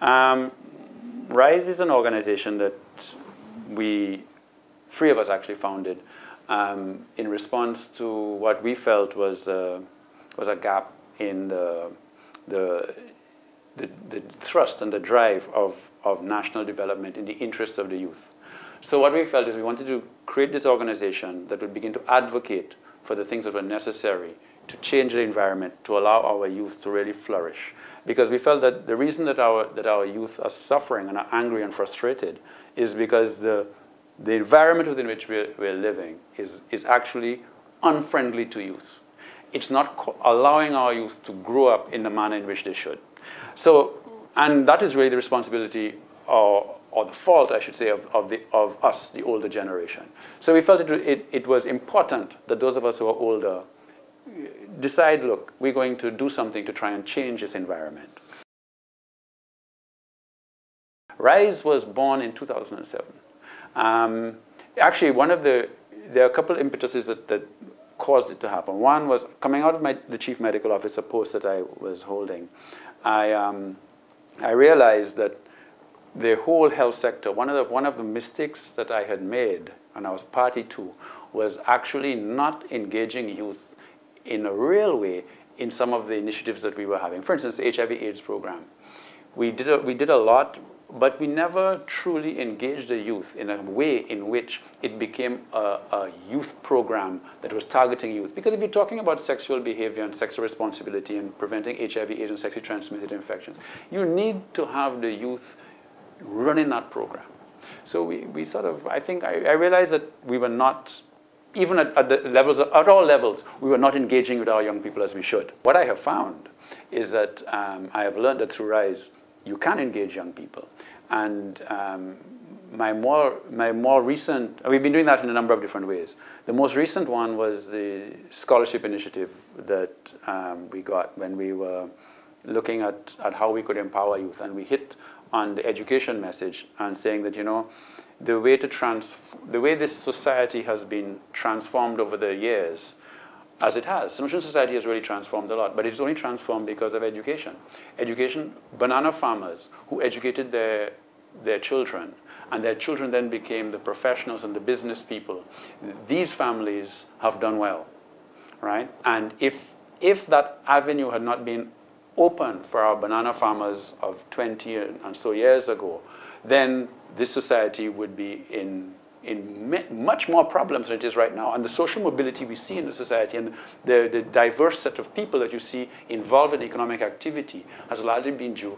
Um, RISE is an organization that three of us actually founded in response to what we felt was a gap in the thrust and the drive of national development in the interest of the youth. So what we felt is we wanted to create this organization that would begin to advocate for the things that were necessary to change the environment, to allow our youth to really flourish. Because we felt that the reason that our youth are suffering and are angry and frustrated is because the environment within which we're living is actually unfriendly to youth. It's not allowing our youth to grow up in the manner in which they should. So, and that is really the responsibility or the fault, I should say, of us, the older generation. So we felt it was important that those of us who are older decide, look, we're going to do something to try and change this environment. RISE was born in 2007. Actually, there are a couple of impetuses that caused it to happen. One was coming out of the chief medical officer post that I was holding. I realized that the whole health sector, one of the mistakes that I had made, and I was party to, was actually not engaging youth in a real way in some of the initiatives that we were having. For instance, the HIV/AIDS program. We did a lot, but we never truly engaged the youth in a way in which it became a youth program that was targeting youth. Because if you're talking about sexual behavior and sexual responsibility and preventing HIV/AIDS and sexually transmitted infections, you need to have the youth running that program. So we sort of, I think, I realized that we were not, even at all levels, we were not engaging with our young people as we should. What I have found is that I have learned that through RISE, you can engage young people. And my more recent, we've been doing that in a number of different ways. The most recent one was the scholarship initiative that we got when we were looking at how we could empower youth. And we hit on the education message and saying that, you know, the way this society has been transformed over the years, as it has. St. Lucian society has really transformed a lot, but it's only transformed because of education. Education, banana farmers who educated their children, and their children then became the professionals and the business people. These families have done well, right? And if that avenue had not been open for our banana farmers of 20 and so years ago, then this society would be in much more problems than it is right now. And the social mobility we see in the society and the diverse set of people that you see involved in economic activity has largely been due,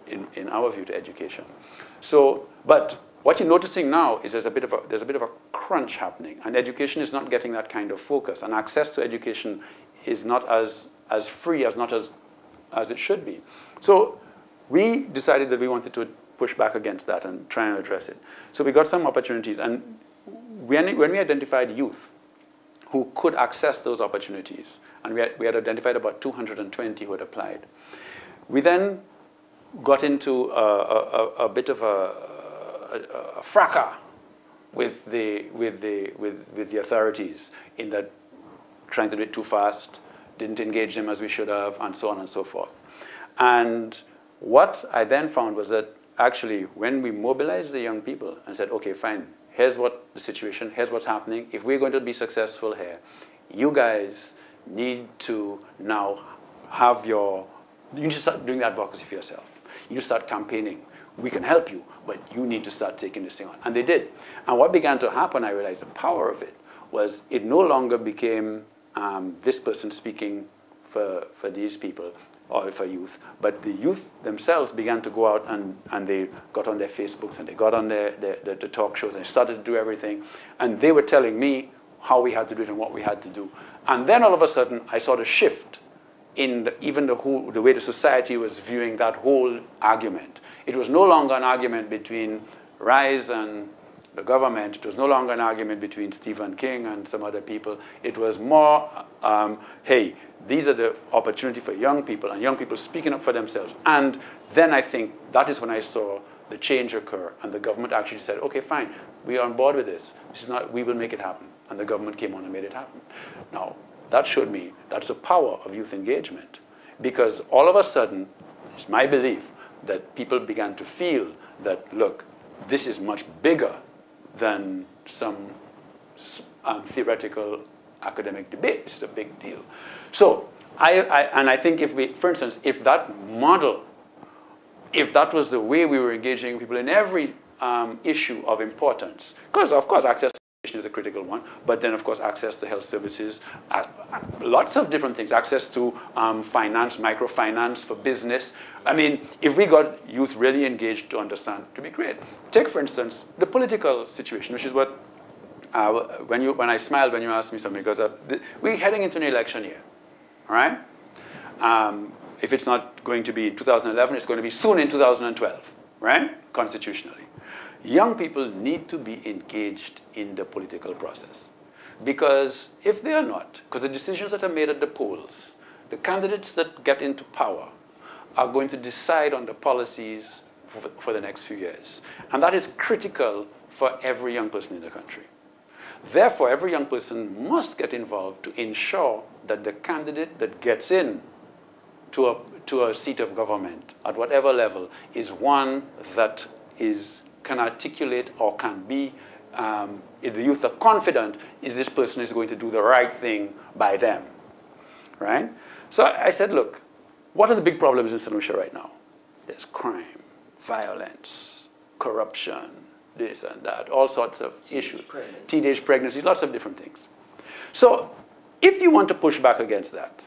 in our view, to education. So, but what you're noticing now is there's a bit of a crunch happening, and education is not getting that kind of focus, and access to education is not as free, as it should be. So we decided that we wanted to push back against that and try and address it. So we got some opportunities, and when we identified youth who could access those opportunities, and we had identified about 220 who had applied, we then got into a bit of a fracas with the authorities, in that trying to do it too fast, didn't engage them as we should have, and so on and so forth. And what I then found was that actually, when we mobilized the young people and said, okay, fine, here's what the situation, here's what's happening. If we're going to be successful here, you guys need to now you need to start doing the advocacy for yourself. You need to start campaigning. We can help you, but you need to start taking this thing on. And they did. And what began to happen, I realized the power of it, was it no longer became this person speaking for these people, or for youth, but the youth themselves began to go out and they got on their Facebooks and they got on the talk shows and they started to do everything. And they were telling me how we had to do it and what we had to do. And then all of a sudden, I saw the shift in the way the society was viewing that whole argument. It was no longer an argument between RISE and the government. It was no longer an argument between Stephen King and some other people. It was more, hey, these are the opportunity for young people, and young people speaking up for themselves. And then I think that is when I saw the change occur, and the government actually said, okay, fine, we are on board with this. We will make it happen. And the government came on and made it happen. Now, that showed me that's the power of youth engagement. Because all of a sudden, it's my belief that people began to feel that, look, this is much bigger than some theoretical academic debate. This is a big deal. So I think if we, for instance, if that model, if that was the way we were engaging people in every issue of importance, because of course access to education is a critical one, but then of course access to health services, lots of different things, access to finance, microfinance for business. I mean, if we got youth really engaged to understand, to be great. Take for instance the political situation, which is what when I smiled when you asked me something, because we're heading into an election year, all right? If it's not going to be in 2011, it's going to be soon in 2012, right? Constitutionally. Young people need to be engaged in the political process. Because if they are not, because the decisions that are made at the polls, the candidates that get into power are going to decide on the policies for the next few years. And that is critical for every young person in the country. Therefore, every young person must get involved to ensure that the candidate that gets in to a seat of government at whatever level is one that can articulate or can be, if the youth are confident, is this person is going to do the right thing by them, right? So I said, look, what are the big problems in St. Lucia right now? There's crime, violence, corruption, this and that, all sorts of issues. Teenage pregnancy, lots of different things. So if you want to push back against that,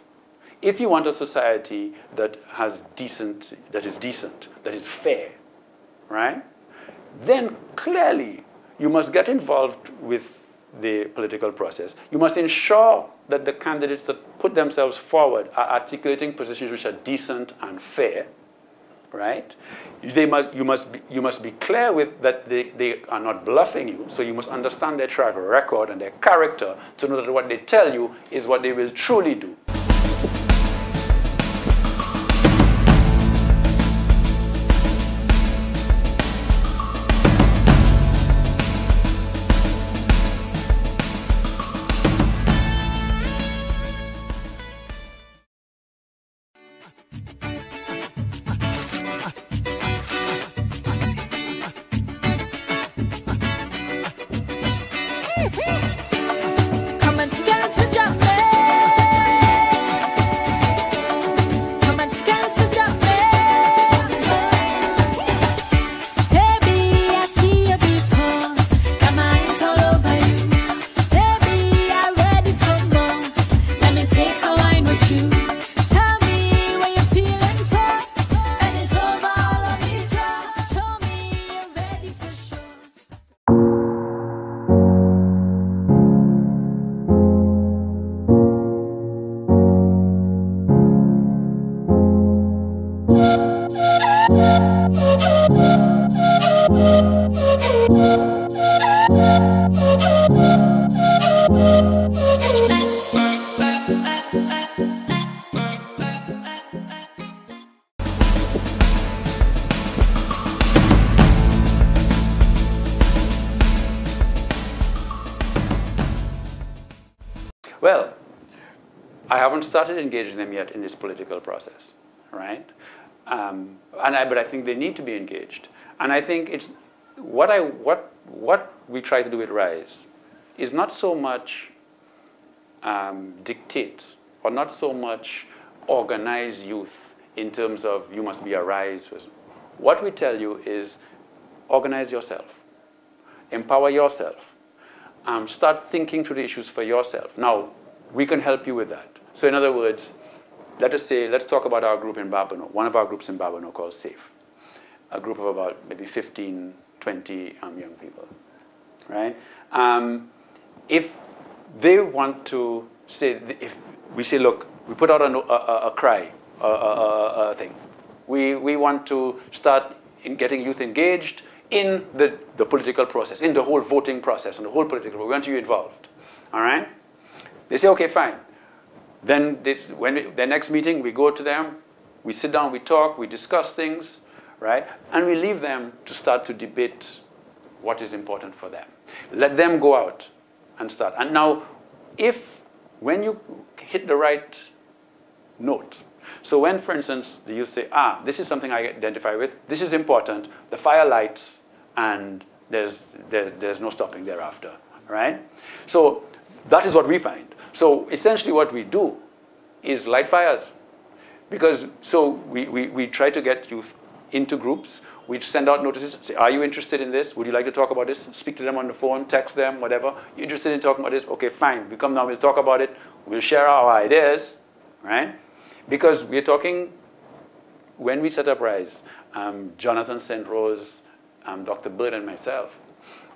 if you want a society that is decent, that is fair, right, then clearly you must get involved with the political process. You must ensure that the candidates that put themselves forward are articulating positions which are decent and fair, right? You must be clear with that they are not bluffing you, so you must understand their track record and their character to know that what they tell you is what they will truly do. Well, I haven't started engaging them yet in this political process, right? But I think they need to be engaged. And I think it's what we try to do at RISE is not so much dictate or not so much organize youth in terms of you must be a RISE person. What we tell you is organize yourself, empower yourself, start thinking through the issues for yourself. Now, we can help you with that. So in other words, let's talk about our group in Babonneau, one of our groups in Babonneau called SAFE, a group of about maybe 15, 20 young people, right? If they want to say, if we say, look, we put out a cry, a thing. We want to start getting youth engaged in the political process, in the whole voting process, and the whole political, we want you involved, all right? They say, okay, fine. Then the next meeting, we go to them, we sit down, we talk, we discuss things, right? And we leave them to start to debate what is important for them. Let them go out and start. And now, when you hit the right note, So when, for instance, the youth say, this is something I identify with, this is important, the fire lights, and there's no stopping thereafter, right? So that is what we find. So essentially what we do is light fires. Because, so we try to get youth into groups. We send out notices, say, are you interested in this? Would you like to talk about this? Speak to them on the phone, text them, whatever. You interested in talking about this? Okay, fine. We come down, we'll talk about it. We'll share our ideas, right? Because we're talking, when we set up RISE, Jonathan St. Rose, Dr. Bird and myself,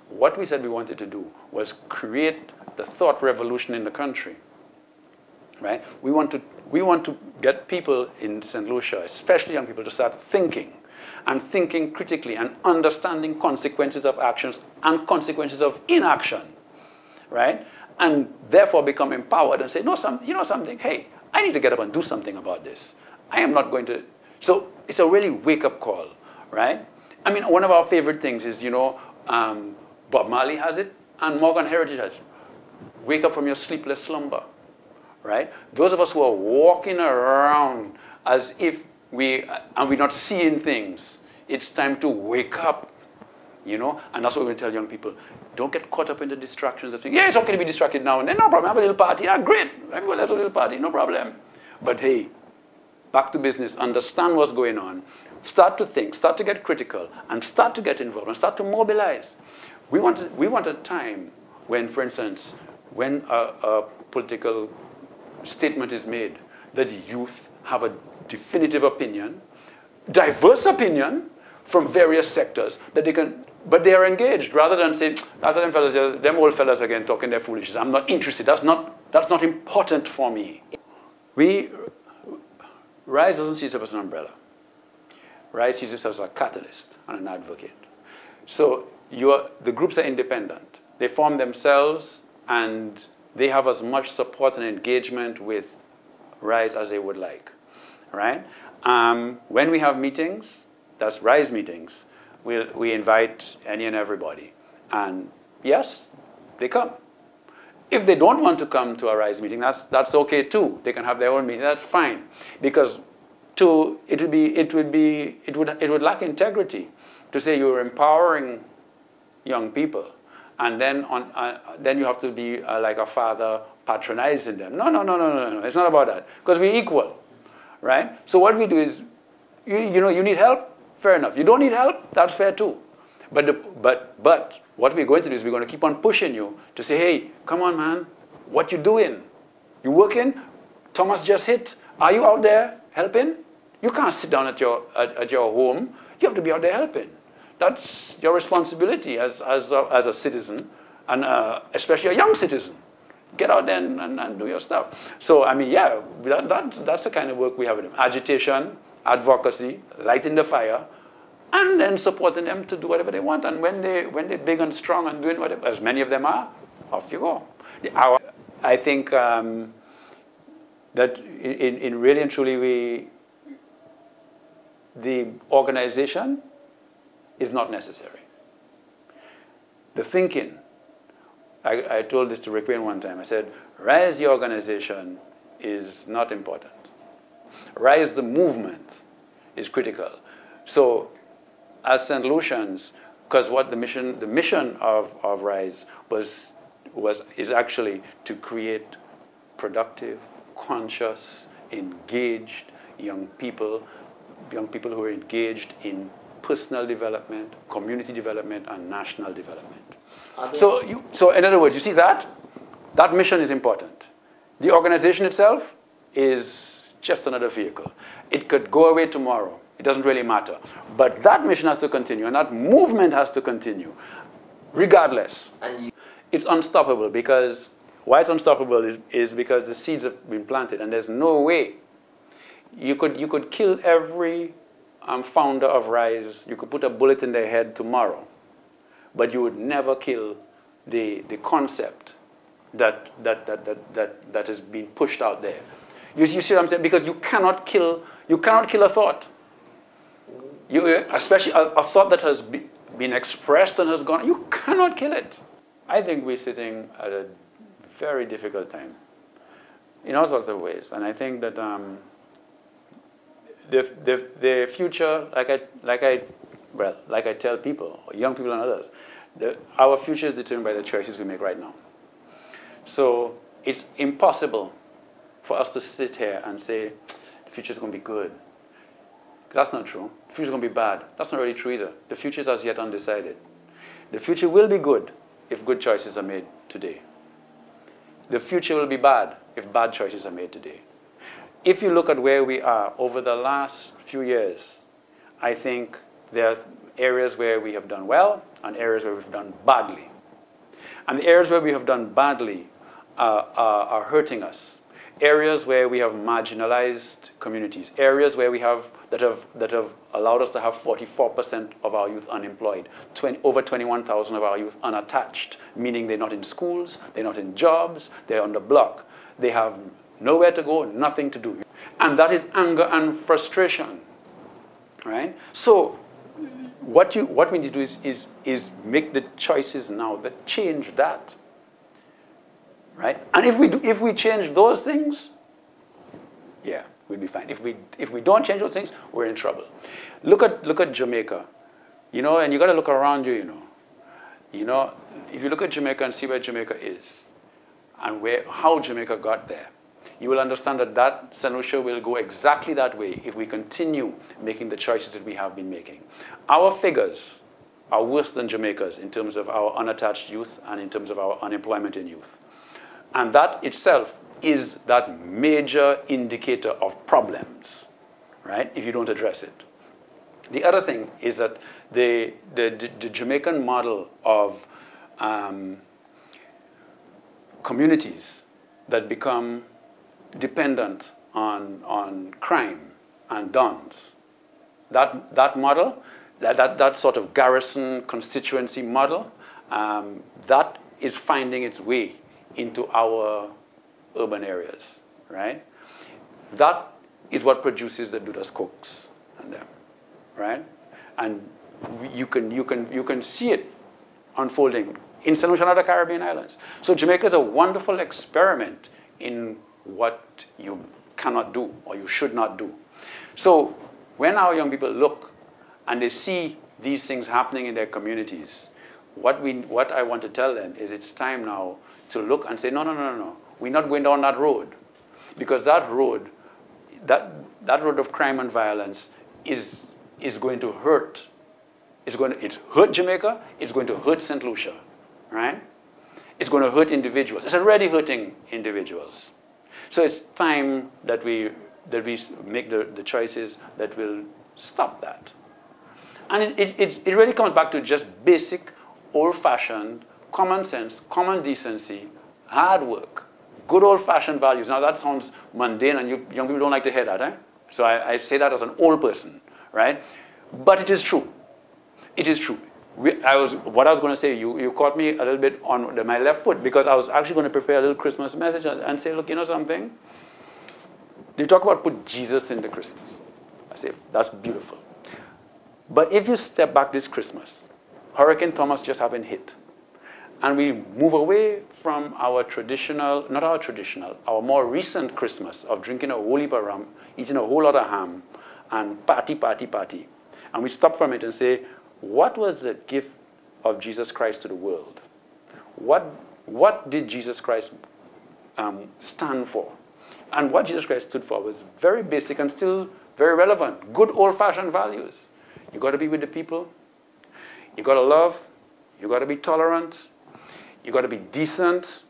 what we said we wanted to do was create the thought revolution in the country, right? We want to get people in St. Lucia, especially young people, to start thinking, and thinking critically, and understanding consequences of actions and consequences of inaction, right? And therefore become empowered and say, no, you know something, hey, I need to get up and do something about this. I am not going to, so it's a really wake-up call, right? I mean, one of our favorite things is, Bob Marley has it, and Morgan Heritage has it. Wake up from your sleepless slumber, right? Those of us who are walking around as if we're not seeing things, it's time to wake up, and that's what we tell young people. Don't get caught up in the distractions of things. Yeah, it's okay to be distracted now and then, no problem, have a little party, great, everyone has a little party, no problem. But hey, back to business, understand what's going on, start to think, start to get critical, and start to get involved, and start to mobilize. We want a time when, for instance, when a political statement is made, that the youth have a definitive opinion, diverse opinion from various sectors, that they can, but they are engaged, rather than saying, that's them fellas, them old fellas again talking their foolishness. I'm not interested. That's not important for me. RISE doesn't see itself as an umbrella. RISE sees itself as a catalyst and an advocate. So the groups are independent. They form themselves, and they have as much support and engagement with RISE as they would like, right? When we have meetings, that's RISE meetings, we invite any and everybody. And yes, they come. If they don't want to come to a RISE meeting, that's okay too. They can have their own meeting, that's fine. Because it would lack integrity to say you're empowering young people, and then you have to be like a father patronizing them. No. It's not about that, because we're equal, right? So what we do is, you need help, fair enough. You don't need help, that's fair too. But what we're going to do is we're going to keep on pushing you to say, hey, come on, man, what you doing? You working? Thomas just hit. Are you out there helping? You can't sit down at your home. You have to be out there helping. That's your responsibility as a citizen, and especially a young citizen. Get out there and do your stuff. So, I mean, yeah, that's the kind of work we have with them. Agitation, advocacy, lighting the fire, and then supporting them to do whatever they want. And when they're big and strong and doing whatever, as many of them are, off you go. I think that in really and truly, the organization is not necessary. The thinking, I told this to Rick Wayne one time. I said, RISE the organization is not important. RISE the movement is critical. So as St. Lucians, because what the mission of RISE is actually to create productive, conscious, engaged young people who are engaged in personal development, community development, and national development. So in other words, you see that mission is important. The organization itself is just another vehicle. It could go away tomorrow. It doesn't really matter. But that mission has to continue, and that movement has to continue, regardless. It's unstoppable, because why it's unstoppable is because the seeds have been planted, and there's no way. You could kill every founder of RISE. You could put a bullet in their head tomorrow, but you would never kill the concept that is being pushed out there. You see what I'm saying? Because you cannot kill a thought. Especially a thought that has been expressed and has gone. You cannot kill it. I think we're sitting at a very difficult time in all sorts of ways, and I think that the future, like I tell people, young people and others, our future is determined by the choices we make right now. So it's impossible for us to sit here and say the future is going to be good. That's not true. The future is going to be bad. That's not really true either. The future is as yet undecided. The future will be good if good choices are made today. The future will be bad if bad choices are made today. If you look at where we are over the last few years, I think there are areas where we have done well and areas where we've done badly. And the areas where we have done badly are hurting us. Areas where we have marginalized communities, areas where we have that have allowed us to have 44% of our youth unemployed, over 21,000 of our youth unattached, meaning they're not in schools, they're not in jobs, they're on the block. They have nowhere to go, nothing to do. And that is anger and frustration, right? So what we need to do is make the choices now that change that. Right? And if we change those things, yeah, we'll be fine. If we don't change those things, we're in trouble. Look at Jamaica, and you got to look around you, if you look at Jamaica and see where Jamaica is, and how Jamaica got there, you will understand that St. Lucia will go exactly that way if we continue making the choices that we have been making. Our figures are worse than Jamaica's in terms of our unattached youth and in terms of our unemployment in youth. And that itself is that major indicator of problems, right, if you don't address it. The other thing is that the Jamaican model of communities that become dependent on crime and dons, that model, that sort of garrison constituency model, that is finding its way into our urban areas, right? That is what produces the Dudas Cooks and them, right? And you can see it unfolding in St. Lucia and other Caribbean islands. So Jamaica is a wonderful experiment in what you cannot do or you should not do. So when our young people look and they see these things happening in their communities, what I want to tell them is it's time now to look and say, no, we're not going down that road. Because that road of crime and violence is going to hurt. It's hurt Jamaica, it's going to hurt St. Lucia, right? It's going to hurt individuals. It's already hurting individuals. So it's time that we make the choices that will stop that. And it really comes back to just basic, old-fashioned, common sense, common decency, hard work, good old-fashioned values. Now that sounds mundane and young people don't like to hear that, eh? So I say that as an old person, right? But it is true. It is true. What I was going to say, you caught me a little bit on my left foot because I was actually going to prepare a little Christmas message and say, look, you know something? You talk about put Jesus into Christmas. I say, that's beautiful. But if you step back this Christmas, Hurricane Thomas just happened hit. And we move away from our traditional, not our traditional, our more recent Christmas of drinking a whole heap of rum, eating a whole lot of ham, and party. And we stop from it and say, what was the gift of Jesus Christ to the world? What did Jesus Christ stand for? And what Jesus Christ stood for was very basic and still very relevant. Good old-fashioned values. You got to be with the people. You got to love. You got to be tolerant. You got to be decent.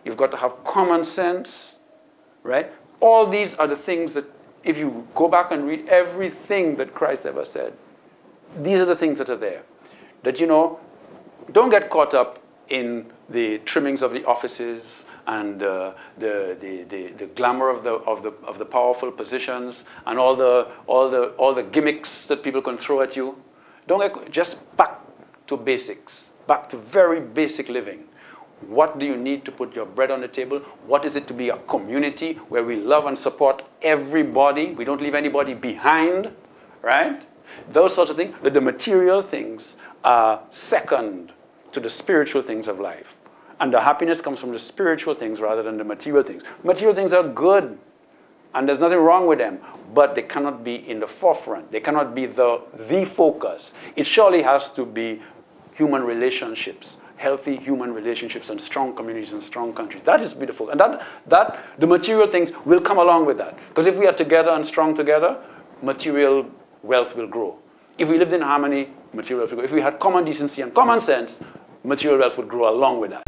You've got to have common sense, right? All these are the things that, if you go back and read everything that Christ ever said, these are the things that are there. That, don't get caught up in the trimmings of the offices and the glamour of the powerful positions and all the gimmicks that people can throw at you. Just back to basics, back to very basic living. What do you need to put your bread on the table? What is it to be a community where we love and support everybody? We don't leave anybody behind, right? Those sorts of things. The material things are second to the spiritual things of life. And the happiness comes from the spiritual things rather than the material things. Material things are good, and there's nothing wrong with them, but they cannot be in the forefront. They cannot be the focus. It surely has to be human relationships, healthy human relationships, and strong communities and strong countries. That is beautiful. And the material things will come along with that. Because if we are together and strong together, material wealth will grow. If we lived in harmony, material wealth will grow. If we had common decency and common sense, material wealth would grow along with that.